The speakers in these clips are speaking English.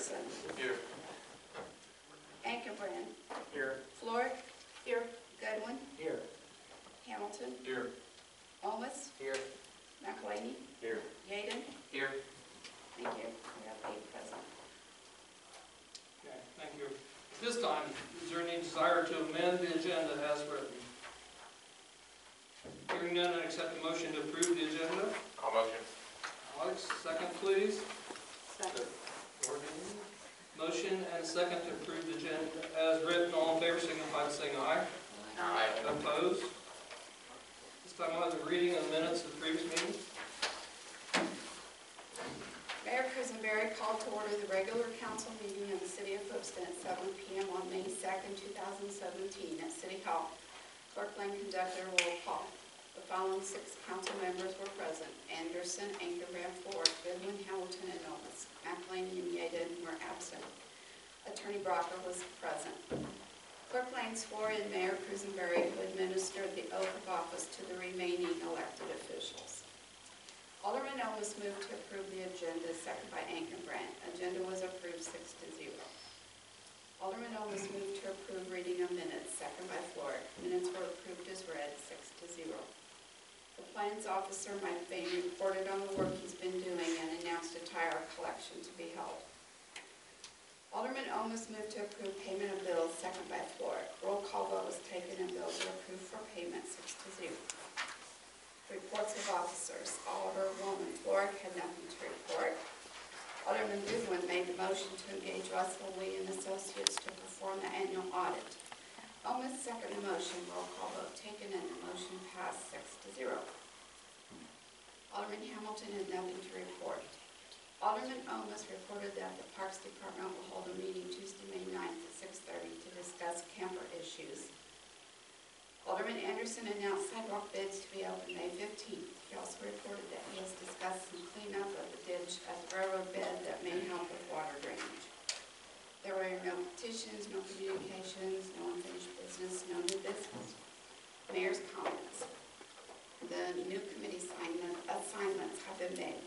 Anderson. Here. Ankerbrand. Here. Floric. Here. Goodwin. Here. Hamilton. Here. Olmus. Here. McElhaney. Here. Yaden. Here. Thank you. We have 8 present. Okay, thank you. At this time, is there any desire to amend the agenda as written? Hearing none, I accept the motion to approve the agenda. I'll motion. Alex, second please. Second. Motion and a second to approve the agenda as written. All in favor signify by saying aye. Aye. Opposed? This time I'll have the reading of the minutes of the previous meeting. Mayor Quisenberry called to order the regular council meeting of the City of Hoopeston at 7 p.m. on May 2nd, 2017 at City Hall. Clerk Lane conducted a roll call. The following 6 council members were present: Anderson, Ankerbrand, Floric, Goodwin, Hamilton, and Olmus. McElhaney and Yaden were absent. Attorney Brocker was present. Clerk Lane swore in Mayor Quisenberry, who administered the oath of office to the remaining elected officials. Alderman Olmus moved to approve the agenda, second by Ankerbrand. Agenda was approved 6-0. Alderman Olmus moved to approve reading of minutes, second by Floric. Minutes were approved as read, 6-0. The plans officer, Mike Bain, reported on the work he's been doing and announced a tire collection to be held. Alderman Olmus moved to approve payment of bills, second by Floric. Roll call vote was taken and bills were approved for payment, 6-0. Reports of officers. Alderwoman Floric had nothing to report. Alderman Goodwin made the motion to engage Russell Lee and Associates to perform the annual audit. Olmus seconded the motion. Roll call vote taken and the motion passed 6-0. Alderman Hamilton had nothing to report. Alderman Olmus reported that the Parks Department will hold a meeting Tuesday, May 9th at 6:30 to discuss camper issues. Alderman Anderson announced sidewalk bids to be open May 15th. He also reported that he has discussed some cleanup of the ditch at the railroad bed that may help with water drainage. There were no petitions, no communications, no unfinished business, no new business. Mayor's comments. The new committee assignments have been made.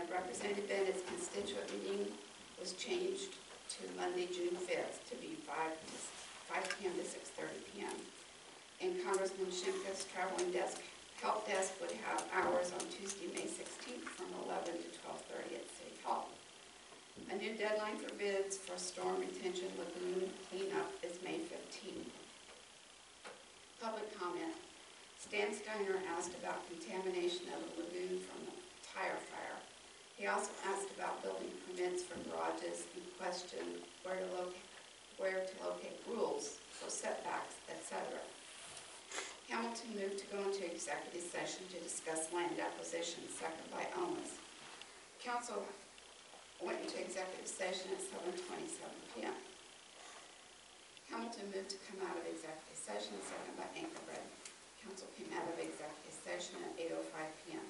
Representative Bennett's constituent meeting was changed to Monday, June 5th to be 5 p.m. to 6:30 p.m. And Congressman Shimka's traveling help desk would have hours on Tuesday, May 16th from 11 to 12:30 at City Hall. A new deadline for bids for storm retention lagoon cleanup is May 15th. Public comment. Stan Steiner asked about contamination of the lagoon from the tire fire. He also asked about building permits for garages and questioned where to locate rules for setbacks, etc. Hamilton moved to go into executive session to discuss land acquisition, second by Olmus. Council went into executive session at 7:27 p.m. Hamilton moved to come out of executive session, second by Ankerbrand. Council came out of executive session at 8:05 p.m.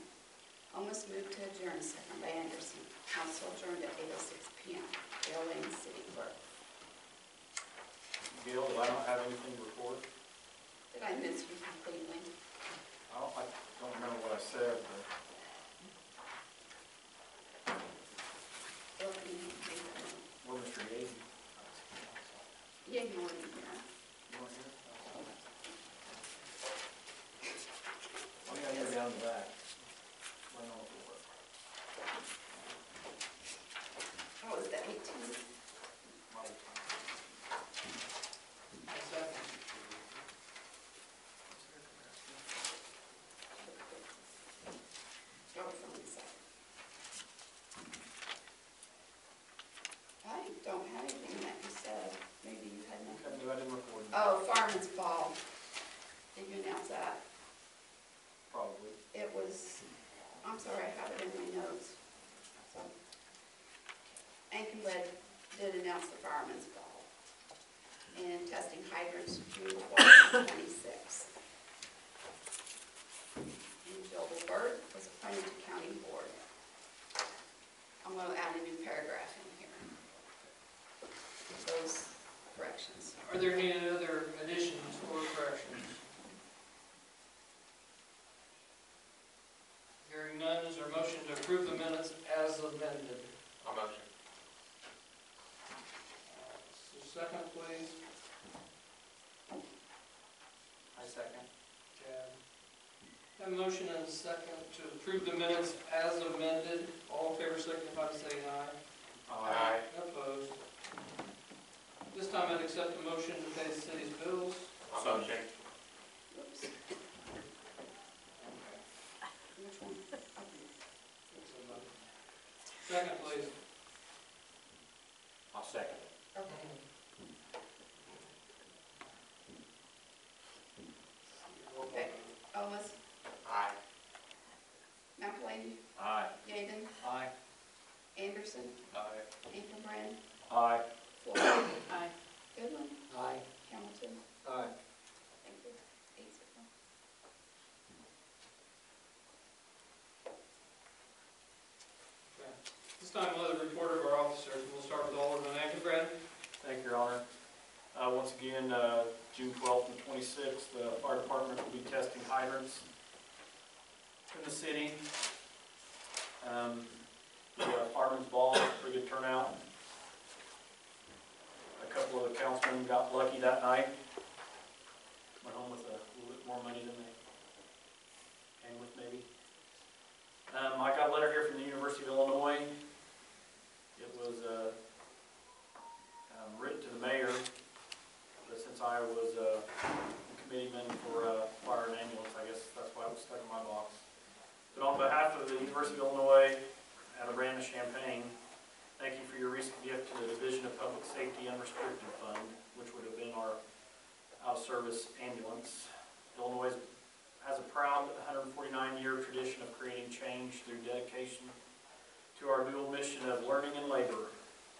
Olmus moved to adjourn, second by Anderson. Council adjourned at 8:06 p.m. Gail Lane, City Clerk. Gail, I don't have anything to report. Did I miss you completely? I don't remember what I said, but well, Mr. Yaden. You ignored me here. You want here? I think I need to down the back. I know what it was. Oh, is that 18? Go from the side. I don't have anything that you said. Maybe you had nothing. I didn't record. Oh, Fireman's Ball. Did you announce that? Probably. It was, I'm sorry, I have it in my notes. So, Ankerbrand did announce the Fireman's Ball. And testing hydrants June 12th and 26th. And Jill Burt was appointed to county board. I'm going to add a new paragraph in here. Those corrections. Are there any other additions or corrections? Hearing none, is there a motion to approve the minutes as amended? I'll motion. second, please. I second. Chad. Have a motion and a second to approve the minutes as amended. All in favor, signify by saying aye. Aye. Opposed? This time I'd accept the motion to pay the city's bills. Motion. Whoops. Which one? Second, please. I'll second. Okay. Okay. Olmus, Aye. McElhaney, Aye. Yaden, Aye. Anderson, Aye. Ingerbrand, Aye. Floyd. Aye. Goodwin, Aye. Hamilton. Aye. Thank you. 8-0. Okay. This time we'll have the report of our officers. We'll start with Alderman Ankerbrand. Thank you, Your Honor. Once again, June 12th and 26th, the fire department will be testing hydrants in the city. The fireman's ball, pretty good turnout. A couple of the councilmen got lucky that night. Went home with a little bit more money than they came with, maybe. I got a letter here from the University of Illinois. It was written to the mayor, but since I was a committeeman for fire and ambulance, I guess that's why it was stuck in my box. But on behalf of the University of Illinois and the brand of Champaign, thank you for your recent gift to the Division of Public Safety Unrestricted Fund, which would have been our out-of-service ambulance. Illinois has a proud 149-year tradition of creating change through dedication to our dual mission of learning and labor.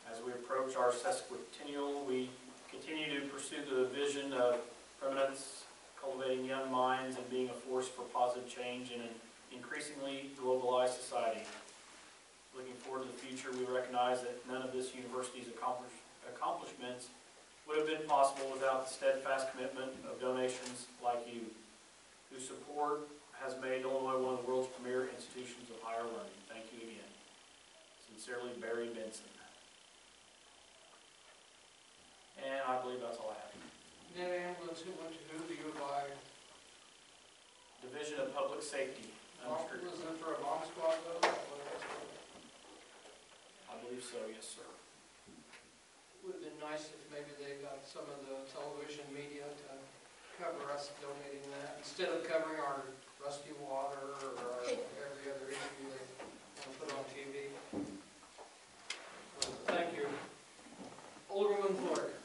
As we approach our sesquicentennial, we continue to pursue the vision of permanence, cultivating young minds and being a force for positive change in an increasingly globalized society. Looking forward to the future, we recognize that none of this university's accomplishments would have been possible without the steadfast commitment of donations like you, whose support has made Illinois one of the world's premier institutions of higher learning. Thank you again. Sincerely, Barry Benson. And I believe that's all I have. That ambulance, who went to who? The U of I? Division of Public Safety. Was it for a bomb squad though? I believe so, yes, sir. Would have been nice if maybe they got some of the television media to cover us donating that, instead of covering our rusty water or every other issue they want to put on TV. Thank you. Alderman Floyd.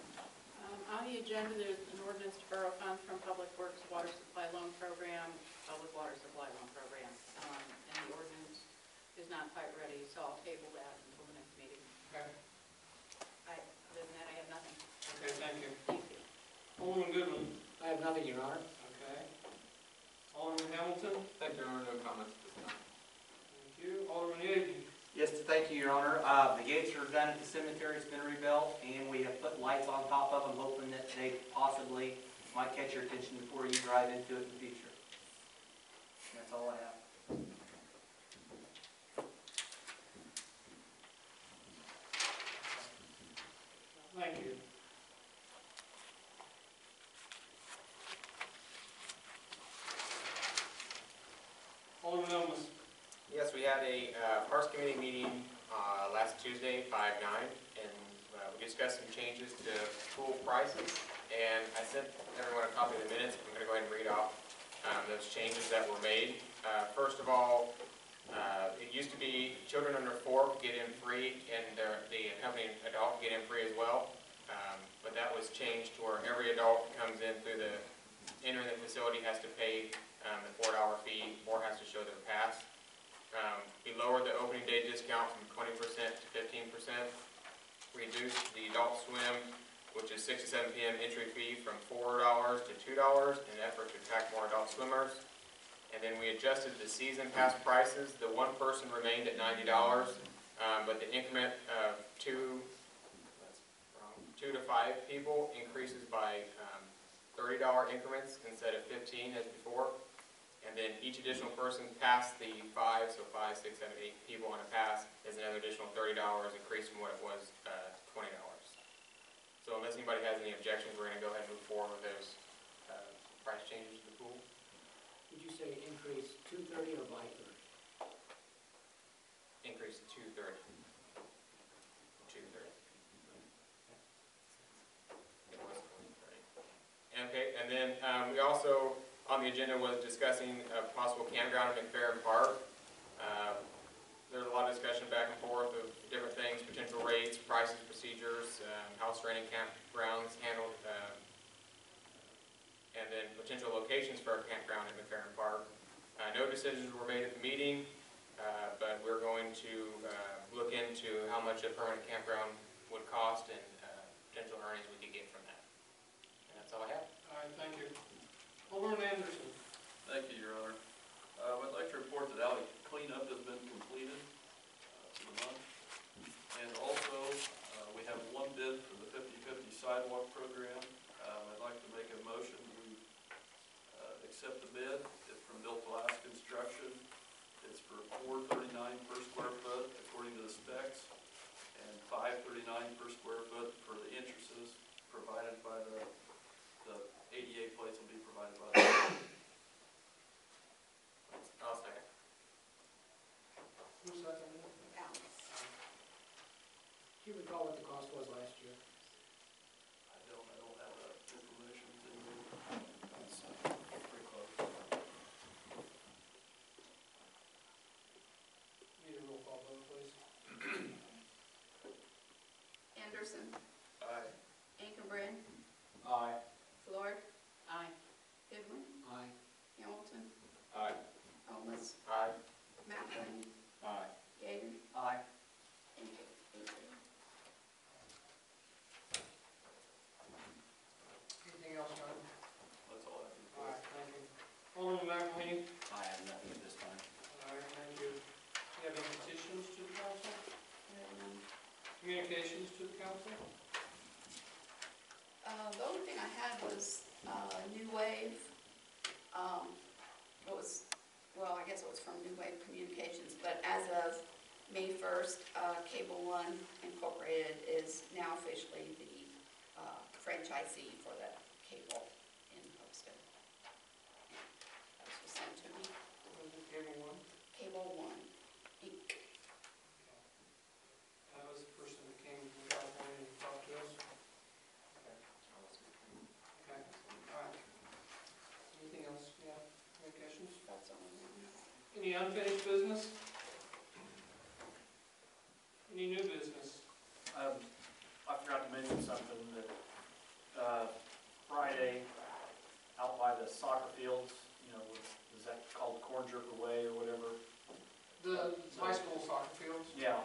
On the agenda, there's an ordinance to borrow funds from Public Works Water Supply Loan Program, Public Water Supply Loan Program. And the ordinance is not quite ready, so I'll table that until the next meeting. Okay. Other than that, I have nothing. Okay, thank you. Thank you. Alderman Goodwin. I have nothing, Your Honor. Okay. Alderman Hamilton. Thank you, Your Honor. No comments at this time. Thank you. Alderman Yaden. Yes, thank you, Your Honor. The gates are done at the cemetery, it's been rebuilt, and we have put lights on top of them, hoping that they possibly might catch your attention before you drive into it in the future. That's all I have. Thank you. Alderman Elmas. Yes, we had a Parks Committee meeting last Tuesday, 5/9, and we discussed some changes to pool prices. And I sent everyone a copy of the minutes. I'm going to go ahead and read off those changes that were made. First of all, it used to be children under 4 get in free, and the accompanying adult get in free as well. But that was changed to where every adult comes in through entering the facility has to pay the $4 fee or has to show their pass. We lowered the opening day discount from 20% to 15%. Reduced the adult swim, which is 6 to 7 p.m. entry fee, from $4 to $2 in an effort to attract more adult swimmers. And then we adjusted the season pass prices. The one person remained at $90, but the increment of 2 to 5 people increases by $30 increments instead of 15 as before. And then each additional person past the 5, so 5, 6, 7, 8 people on a pass is another additional $30 increase from what it was $20. So unless anybody has any objections, we're gonna go ahead and move forward with those price changes to the pool. Did you say increase 230 or by 30? Increase to 230. 230. It was 230. Okay, and then we also, on the agenda, was discussing a possible campground in McFerrin Park. There's a lot of discussion back and forth of different things, potential rates, prices, procedures, house renting campgrounds handled, and then potential locations for a campground in McFerrin Park. No decisions were made at the meeting, but we're going to look into how much a permanent campground would cost and potential earnings we could get from that. And that's all I have. All right, thank you. Alderman Anderson. Thank you, Your Honor. I'd like to report that alley cleanup has been completed for the month. And also, we have one bid for the 50/50 sidewalk program. I'd like to make a motion to accept the bid. It's from Built Glass Construction. It's for $439 per square foot according to the specs, and $539 per square foot for the entrances provided by the ADA plates will be provided by the I'll second. Who seconded it? Alex. Do you recall what the cost was last year? I don't have that information to me. That's pretty close. Need a roll call vote, please. Anderson. Aye. Ingebring. Aye. Fluor. Aye. Goodwin. Aye. Hamilton. Aye. Holmes. Aye. Macklin. Aye. Gator. Aye. And Hicks. Anything else, John? That's all I have. All right, thank you. Alderman McElhaney. I have nothing at this time. All right, thank you. Do you have any petitions to the council? Um, Communications to the council? The only thing I had was New Wave. It was, well, I guess it was from New Wave Communications, but as of May 1st, Cable One Incorporated is now officially the franchisee for the cable in Hoopeston. That was just sent to me. Was it Cable One? Cable One, Inc. That was the person that came from California to talk to us. Okay, all right. Anything else? Yeah, communications? That's all I have. Any unfinished business? Any new business? I forgot to mention something that Friday, out by the soccer fields, is that called Corn Jerker Way or whatever? The high school soccer fields? Yeah,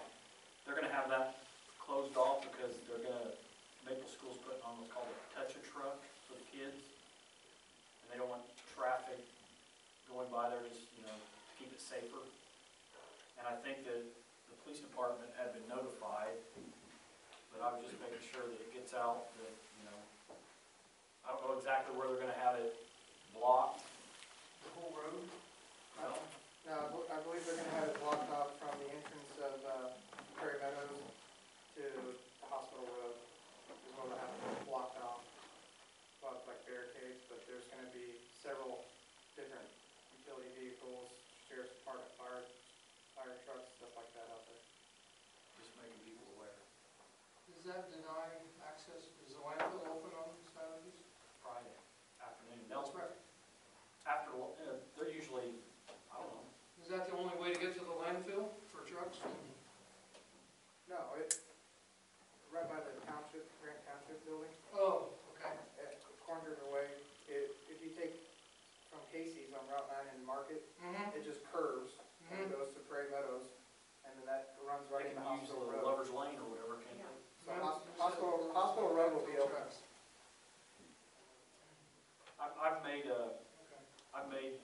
they're gonna have that closed off because Maple School's putting on what's called a touch-a-truck for the kids. And they don't want traffic going by there, just, to keep it safer. And I think that the police department had been notified, but I was just making sure that it gets out that, I don't know exactly where they're gonna have it blocked. The whole road? No? No, I believe they're gonna have it blocked off from the entrance of Prairie Meadows to Hospital Road. Is where they'll have it blocked off, like barricades, but there's gonna be several different utility vehicles, sheriff's department, fire trucks, stuff like that out there. Just making people aware. Does that deny access? Is the landfill open on Saturdays? Friday afternoon. That's right. After, they're usually, I don't know. Is that the only way to get to the landfill for trucks? No, right by the township, Grant Township building, Oh, okay. at Corner Way, if you take from Casey's on Route 9 and Market, Mm-hmm. it just curves and goes to Prairie Meadows, and then that runs right They into can use Hospital the Road. Lover's Lane or whatever, can't they? So Hospital Road will be open. I've made Okay.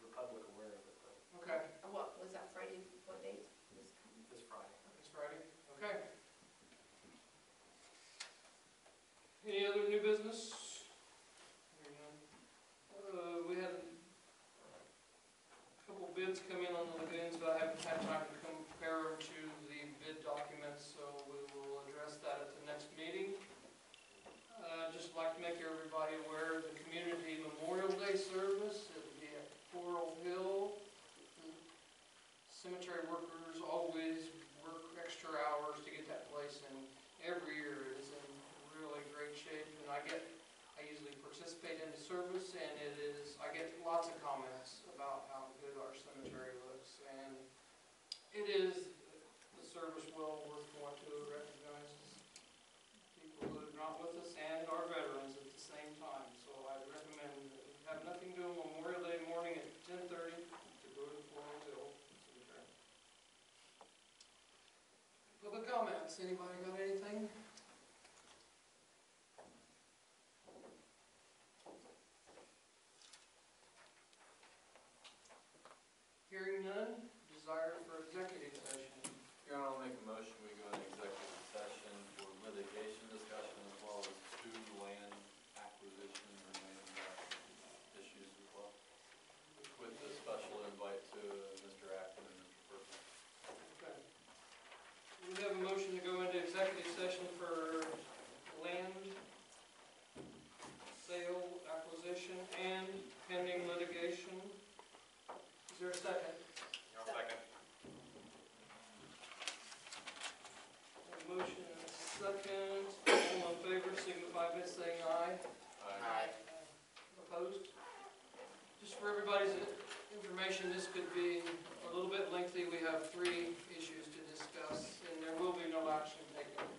the public aware of it though, Okay, What, was that Friday, what date was coming? this Friday. it's Friday. Okay. Any other new business? Hearing none. We had a couple bids come in on the lagoons, but I haven't had time to compare them to the bid documents, so we will address that at the next meeting. cemetery workers always work extra hours to get that place in. Every year it is in really great shape, and I usually participate in the service, and I get lots of comments about how good our cemetery looks, and it is the service well worth going to. Recognizes people who are not with us and our veterans at the same time, so I recommend that if you have nothing to do on Memorial Day morning at 10:30 to go to Florence Hill Cemetery. Public comments, anybody got anything? Hearing none, desire for executive session. Your Honor, I'll make a motion, we go into executive session for litigation discussion as well as 2 land acquisition or land issues as well. With a special invite to Mr. Acton and Mr. Perkins. Okay. We have a motion to go into executive session for land sale, acquisition, and pending litigation. Is there a second? I'll second. A motion and a second. All in favor, signify by saying aye. Aye. Opposed? Just for everybody's information, this could be a little bit lengthy. We have 3 issues to discuss, and there will be no action taken